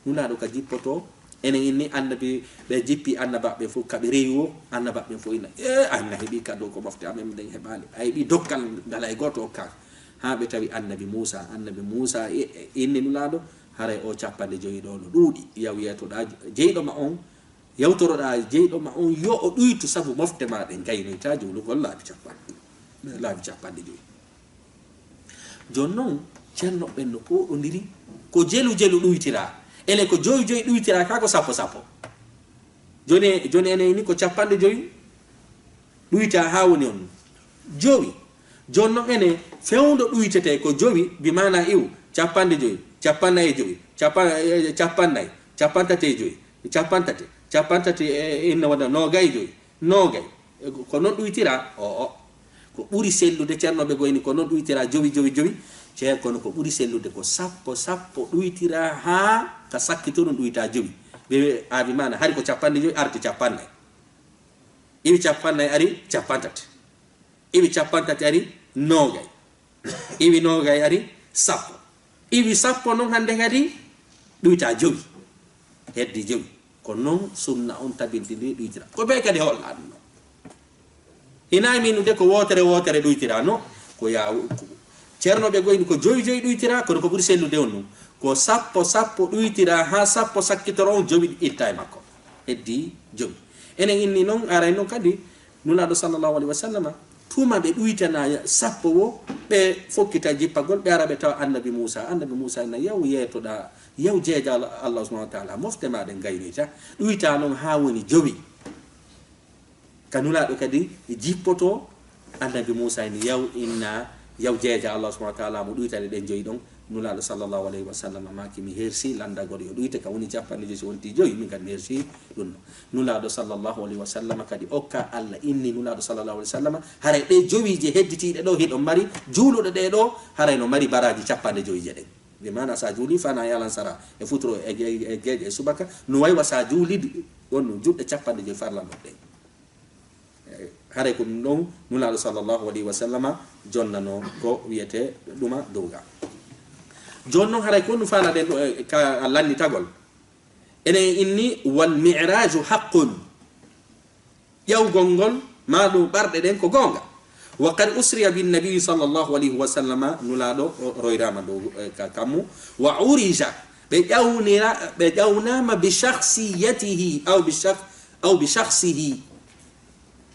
nuna do ka jippoto enen inni annabi be jippi annaba be fu kabe rewo annaba be fu ina anna hebi kado ko mofte amem den hebali ay bi dokkal dala e goto ka ha be tawi annabi Musa inni nulado hare o cappande joyi do no dudi yaw yeto da jeydo ma on yawtoro da jeydo ma on yo o duytu sabu mofte ma den gayno taaji lu golla bi cappande joyi jonnon cerno ben ko o ndiri ko jelu duytira ele ko joyi duytira ka ko sappo joni ene ni ko cappande joyi duyta ha woni on jowi jonno ene fewndo duytete ko jowi bi mana iw cappande joyi cappanday joyi cappanday cappantate joyi cappantate inna wada nogay joyi nogay ko non duytira ko buri sellude cerno be goyni ko non duytira jowi cer kono ko buri sellude ko sappo duytira ha ka sakkito non duyta jowi be abi mana hari ko cappande joyi arti cappanday iwi cappanday ari cappantate iwi cappantate ari nogay iwi nogay ari sappo iwi sappo non hande kadi duyta jowi heddi jowi ko non sunna on tabintini duytira ko be kadi holla dum ina minude ko wotere duytira no ko ya cerno be goyni ko joyi duytira ko buri sellude on ko sappo duytira ha sappo sakkitoro on jowi itta e makko heddi jowi enen inni non aray non kadi nulado sallallahu alaihi wasallam tuma be duytana sappo wo be fokkita jippagol be arabe taw annabi Musa na yaw yetoda yaw jeja Allah subhanahu wa ta'ala mofte ma den gaynita duyta non ha woni jowi kanula do kadi jippoto annabi Musa ni yaw jeja Allah subhanahu wa ta'ala mo duytade den joyi don nula sallallahu alaihi wasallam maki mi hersi landa godo yo duyte ka woni jappande joyi wonti joyi min kan hersi dun nula sallallahu alaihi wasallam kadi okka Allah inni nula sallallahu alaihi wasallam hare de jowi je hedditide do hido mari juulude de do hare no mari baraji cappande joyi je den be mana sa juuli fana yalan sara e futro e geje subaka no way wasa juuli wonno judde cappande joyi farlando de hare ko non nula sallallahu alaihi wasallam jonnano ko wiyete duma doga jonno hare ko no fana den ka lanni tagol ene inni wal mi'raju haqqun yaw gongol ma do barde den ko gonga wa qad usriya bin nabiy sallallahu alaihi wasallam nulado royrama do kamu wa urija ɓe bi shakhsiyatihi aw bi shakhsihi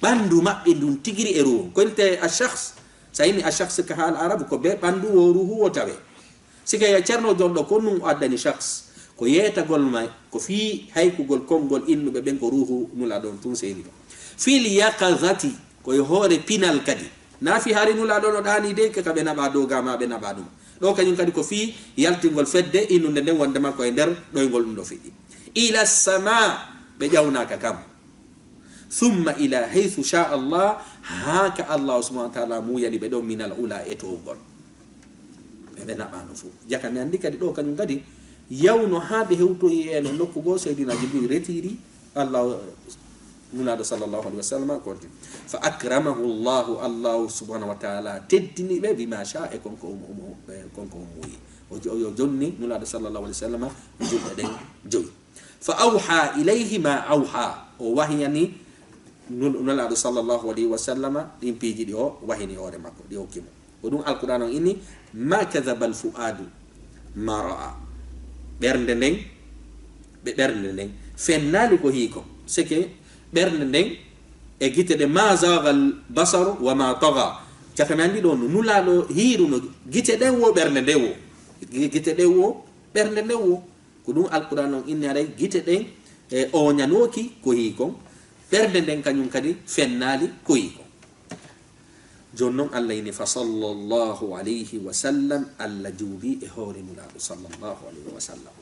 ɓandu maɓɓe ndun tigiri e ruhu konte a shakhs sa yini a shakhs ka haal arabu ko be ɓandu wo ruhu wo tawe sika ya ceerno jonɗo ko num addani shakhs ko yeetagol may ko fi haykugol konngol innuɓe ɓen ko ruhu nula ɗon tun seeni ɗo fil yaqazati koye hoore pinal kadi na fi hari nula ɗon o ɗani de kaka ɓe naɓa dogama ɓe naɓa ɗum ɗo kañum kadi ko fi yaltingol fedde innunde nden wondema koye nder ɗoygol ɗum ɗo fiɗi ila sama ɓe ƴawnaka kam thumma ila haythu sha Allah haka Allah subhanahu wa ta'ala muyani ɓe ɗon minal ula e towgol ɓe naɓano fo jaka mi andi kadi ɗo kañum kadi yawno ha ɓe hewtoyi eno nokku goo seydina jibril retiri Allah nunaɗo sallllahu alih wa sallam konti fa akramahu allahu subhanahu wa taala teddini ɓe bima sha e konko o muuyi o jonni nunaɗo sallllahu alih wa sallam julɗe ɗen joyi fa awha ilayhi ma awha o wahiyani nulaɗo sallllahu alayhi wa sallam ɗin piiji ɗi o wahini hoore makko ɗi hokkimo ko ɗum alquran on inni ma kadaba al fuadu ma ra'a ɓernde nden ɓernde nden fennali ko hiiko sike ɓernde nden e gite ɗe ma zagal basaru wa ma taga caka mi andi ɗo no nulaɗo hiiruno gite ɗen wo ɓernde nde wo gite ɗen wo ɓernde nden wo ko ɗum alquran on inni aray gite ɗen e oñanoki ko hiikon ɓernde nden kañum kadi fennali ko hiikon joni noon allah ini fa sallllahu alayhi wa sallam allah juuɓi e hoore nulaɗo sallllahu alayhi wa sallam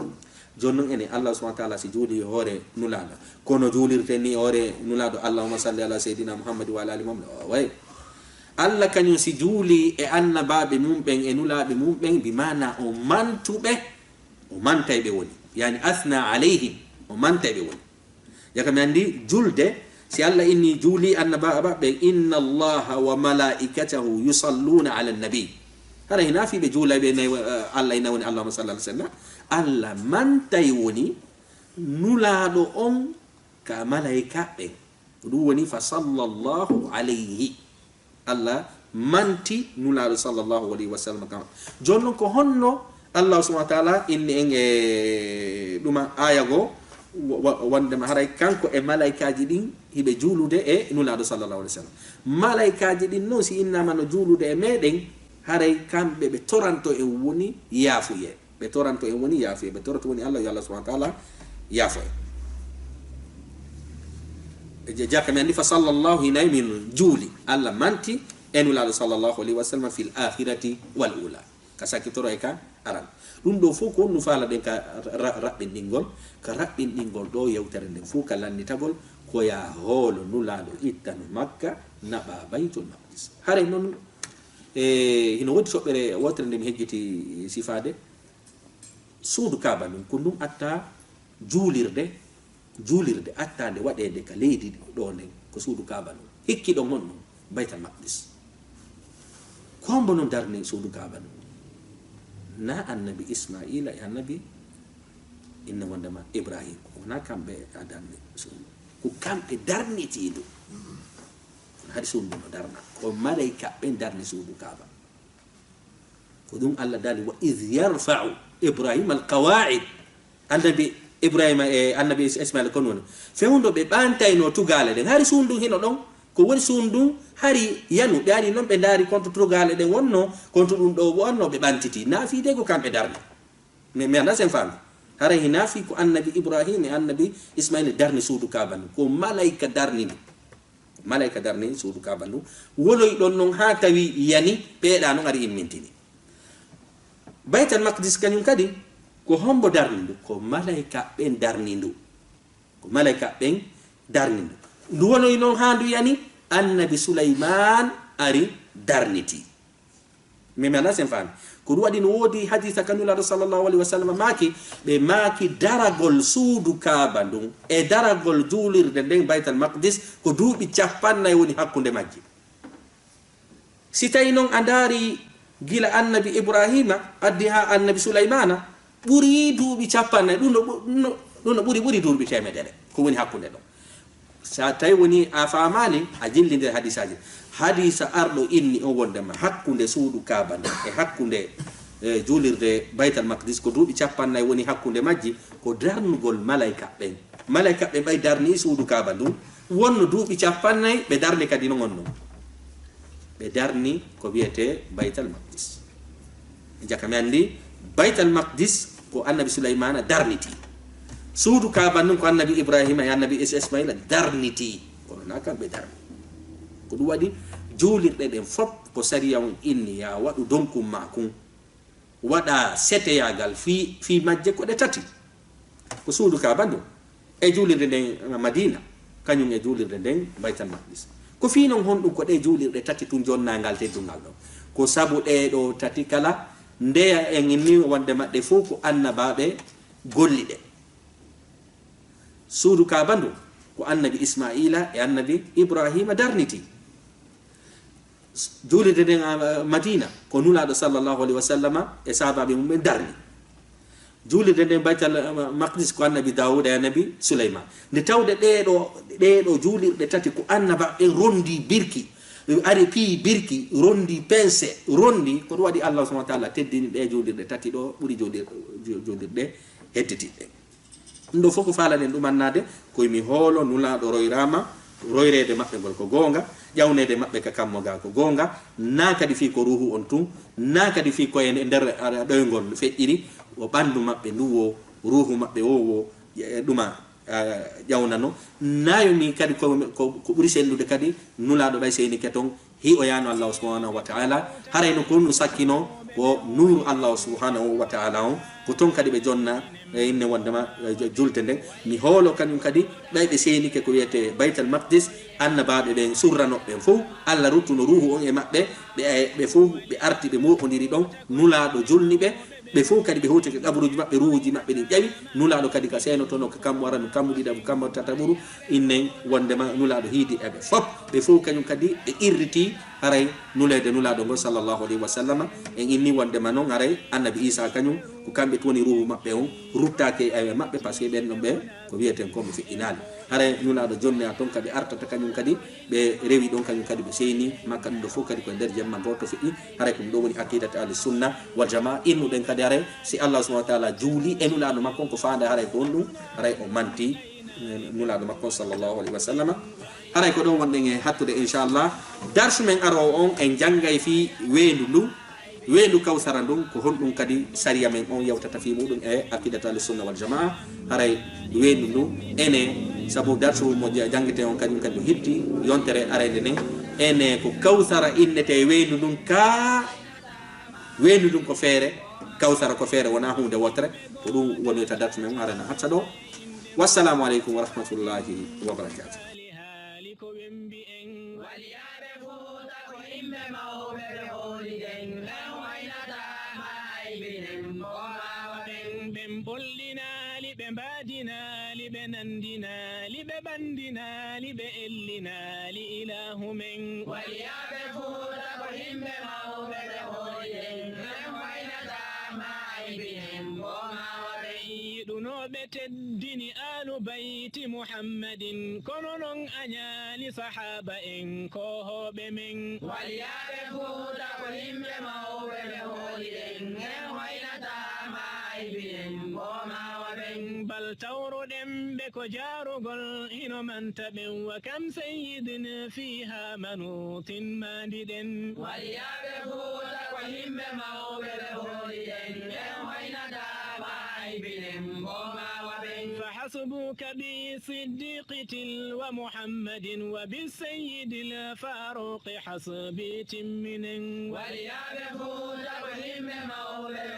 joni noon ene allah subahana taala si juuli e hoore nulaɗo kono juulirte ni hoore nulaɗo allahuma salli ala seydina muhammadi wa ala ali muhammad way allah kañum si juuli e annabaɓe mumɓen e nulaɓe mumɓen bimana o mantuɓe o mantayɓe woni yani athna alayhim o mantayɓe woni yaka mi andi julde si allah inni juuli annabaɓe inna allaha wa malaikatahu yusalluna ala nabi hara hina fiɓe juulaɓe allah ina woni allahuma salli ala sallam allah mantay woni nulaɗo on ka malaika ɓen ko ɗum woni fa sallllahu alayhi allah manti nulaɗo sallllahu alayhi wa sallam kama joni noon ko honno allah subahana taala inni en e ɗuma aya goo wondema haray kanko e malaikaji ɗin hiɓe juulude e nulaɗo sallllahu alih w sallam malaikaji ɗin noon si innama no juulude e meɗen haray kamɓe ɓe toranto en woni yaafuye ɓe toranto en woni yaafuye ɓe toranto woni allah yo allah subahana taala yaafoye jakka mi andi fa sallllahu hinayi min juuli allah manti e nulaɗo sallllahu alayhi wa sallam fil akhirati wal ula ka sakkitoro e ka aran ɗum ɗo fof ko honno faala ɗen ka raɓɓinɗingol ka raɓɓinɗingol ɗo yewtere nden fof ka lannitagol koya hoolo nulaɗo ittano makka naɓa baytul maqdis haray noon hino wodi toɓɓere wotere nde mi hejjiti sifade suudu kaba ɗum ko ɗum atta juulirde attande waɗede ka leydi ɗo nden ko suudu kaba ɗum hikki ɗon on ɗum baytal maqdis kombo no darni suudu kaba ɗum na annabi ismaila e annabi inna wondema ibrahim wona kamɓe a darni suudu ko kamɓe darnitiɗo haɗi suudu no darna ko malaika ɓe darni suudu kaba ko ɗum allah dali wa id yarfau ibrahima alqawaid annabi ibrahima e annabi ismaila kono woni fewndo ɓe ɓantayno tugale ɗen hari suudu hino ɗon ko woni suudu hari yanu ɓe ani noon ɓe daari konto tugale ɗen wonno konto ɗum ɗo wonno ɓe ɓantiti naafi de ko kamɓe darni mi anda sen faami hara hi naafi ko annabi ibrahima e annabi ismaila darni suudu kaba ndu ko malaika darni ndu malaika darni suudu kaba ndu woloy ɗon noon ha tawi yani ɓeeɗa noon ari immintini baytal maqdis kañum kadi ko hombo darni ndu ko malaika ɓen darni ndu ko malaika ɓen darni ndu ndu wonoy noon ha ndu yani annabi souleyman ari darniti mimi ana sen faami ko ɗum waɗi no woodi hadisa kanulaɗo sallllahu alayhi wa sallam maaki ɓe maaki daragol suudu kaaba ndun e daragol juulirde nden baytal maqdis ko duuɓi 50 woni hakkunde majji si tawi noon a ndaari gila annabi ibrahima addi ha annabi souleymana ɓuri duuɓi 50 ɗum no ɓuri duuɓi 100 ko woni hakkunde ɗon sa tawi woni a famani a jillidir hadisaji hadisa arɗo inni o wondema hakkunde suudu kaba nde e hakkunde julirde baytal maqdis ko duuɓi capannay woni hakkunde majji ko darnugol malaika ɓen ɓay darni suudu kaaba ndu wonno duuɓi capannay ɓe darni kadi no gonno ɓe darni ko wiyete baytal maqdis jakami andi baytal maqdis ko annabi sulaymana darniti suudu kaaba ndun ko annabi ibrahima e annabi ismaila darniti kono na kamɓe darni ko ɗum waɗi juulirɗe ɗen fof ko sariya on inni ya waɗu donkum makum waɗa seteyagal fi majje ko ɗe tati ko suudu kaaba ndun e juulirde nden madina kañum e juulirde nden baytal maqdis ko fi non honɗum ko ɗe juulirɗe tati tun jonnangal teddungal ɗon ko sabu ɗeɗo tati kala ndeya en ni wonde maɓɓe fof ko annabaɓe golliɗe suudu kaaba ndun ko annabi ismaila e annabi ibrahima darniti juulirde nden madina ko nulaɗo sallllahu alayhi wa sallama e sahabaɓe mum ɓe darni juulirde nden baytal maqdis ko annabi dawuda e annabi souleyman nde tawde ɗeɗo juulirɗe tati ko annabaɓe rondi birki ari pii birki rondi pense rondi ko ɗum waɗi allah subahana taala teddini ɗe juulirɗe tati ɗo ɓuuri juulirɗe hedditiɗɗe ɗum ɗo fof ko faalanen ɗumannade koyemi hoolo nulaɗo royrama royrede maɓɓe ngol ko goonga ƴawnede maɓɓe ka kammoga ko goonga na kadi fi ko ruhu on tun na kadi fi koye nder ɗoygol feƴƴiri o ɓanndu maɓɓe nduwo ruhu maɓɓe wowo ɗuma ƴawnano nayomi kadi ko ɓuri sellude kadi nulaɗo ɓay seyni keton hi o yano allahu subhanahu wa taala harayno ko nu sakkino ko nuru allahu subhanahu wa taala on ko toon kadi ɓe jonna inne wondema julde nden mi hoolo kañum kadi ɓayɓe seynike ko wiyete baytal maqdis annabaɓe ɓen surranoɓɓen fof allah ruttuno ruhu on e maɓɓe ɓe fof ɓe arti ɓe moɓodiri ɗon nulaɗo julni ɓe fof kadi ɓe hewtike ƙabruji maɓɓe ruhuji maɓɓe ɗin ƴawi nulaɗo kadi ka senotono ko kammo warano kammo ɗiɗa kammo tataɓuru innen wondema nulaɗo hiidi eɓe fof ɓe fof kañum kadi ɓe irriti haray nulede nulaɗo ngo sallllahu alayhi wa sallam en inni wondema noon haray annabi isa kañum ko kamɓe towoni ruhu maɓɓe on ruttake ewe maɓɓe par ce que ɓen ɗon ɓe ko wiyeten komo feƴƴinali haray nulaɗo jonni a toon kadi artata kañum kadi ɓe rewi ɗon kañum kadi ɓe seyni makka ɗum ɗo fof kadi koye nder jemma goto feƴƴi haray ko ɗum ɗo woni aqidate ahli sunna wal jamaa innuɗen kadi haray si allah subahana wa taala juuli e nulaɗo makko ko fanda haray ko on ɗum haray o manti nulaɗo makko sallllahu alayhi wa sallam haray ko ɗon wonɗen e hattude inchallah darsu men arowo on en janggay fi weendu ndu weendu kawsara ndun ko honɗum kadi sariya men on yewtata fi muɗum e aqidatu ahli sunna wal jamaa haray weendu ndu ene sabu darsu mo janggete on kañum kadi o hitti yontere arede nden ene ko kawsara innete weendu ndun ka weendu ndun ko feere kawsara ko feere wona hunde wotere ko ɗum wonita darsu men arana hatta ɗo wassalamu aleykum wa rahmatullahi wa barakatuh ɓe mbadinali ɓe nandinali ɓe ɓandinali ɓe ellinali ilahu men waliyaɓe fuuta ko yimɓe mawɓe ɓe hooliden ɓen waynatama aybinen bomawaɓe yiɗunoɓe teddini alu bayti muhammadin kono non añali sahaba en kohoɓe men waliyaɓe fuuta ko yimɓe mawɓe ɓe hooliden ɓen waynatama aybinen bomawaɓe bal tawruɗen ɓe ko jarugol hino manta ɓen wa kam seyidin fiha manutin mandiɗen waliyaɓe fuuta ko yimɓe mawɓe ɓe hooliɗen ɓen waynatama aybinen bomawaɓen فحسبك بصديق تلو محمد وبالسيد الفاروق حسبي تمن وليعرفوا تقديم مولى